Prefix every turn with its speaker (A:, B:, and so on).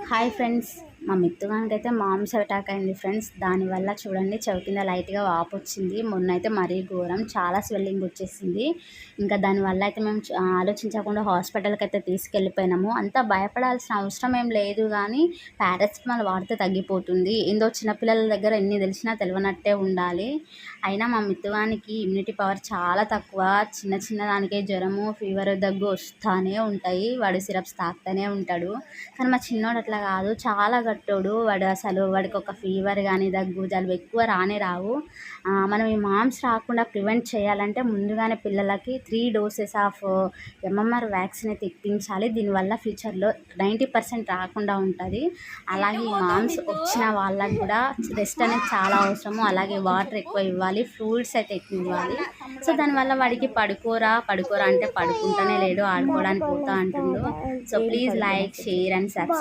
A: Hi friends, మా మిత్తుగానికి అయితే moms attack అయింది ఫ్రెండ్స్. దానివల్ల చూడండి చెవి కింద లైట్గా వాపు వచ్చింది. మొన్న అయితే మరీ ఘోరం, చాలా స్వెల్లింగ్ వచ్చేసింది. ఇంకా దానివల్ల అయితే మేము ఆలోచించకుండా హాస్పిటల్కి అయితే తీసుకెళ్ళిపోయినాము. అంత భయపడాల్సిన అవసరం ఏం లేదు, కానీ పారాసిటమాల్ వాడితే తగ్గిపోతుంది. ఏందో చిన్నపిల్లల దగ్గర ఎన్ని తెలిసినా తెలియనట్టే ఉండాలి. అయినా మా మిత్తుగానికి ఇమ్యూనిటీ పవర్ చాలా తక్కువ. చిన్న చిన్న దానికే జ్వరము, ఫీవర్, దగ్గు వస్తూనే ఉంటాయి. వాడు సిరప్స్ తాగుతూనే ఉంటాడు. కానీ మా చిన్నోడు అట్లా కాదు, చాలా గట్టోడు. వాడికి ఒక ఫీవర్ కానీ దగ్గు జలుబు ఎక్కువ రానే రావు. మనం ఈ మామ్స్ రాకుండా ప్రివెంట్ చేయాలంటే ముందుగానే పిల్లలకి 3 డోసెస్ ఆఫ్ ఎంఎంఆర్ వ్యాక్సిన్ అయితే ఇప్పించాలి. దీనివల్ల ఫ్యూచర్లో 90% రాకుండా ఉంటుంది. అలాగే ఈ మామ్స్ వచ్చిన వాళ్ళకి కూడా రెస్ట్ అనేది చాలా అవసరము. అలాగే వాటర్ ఎక్కువ ఇవ్వాలి, ఫ్రూట్స్ అయితే ఎక్కువ ఇవ్వాలి. సో దానివల్ల వాడికి పడుకోరా అంటే పడుకుంటూనే లేడు, ఆడుకోవడానికి పోతా అంటుండు. So please like, share and subscribe.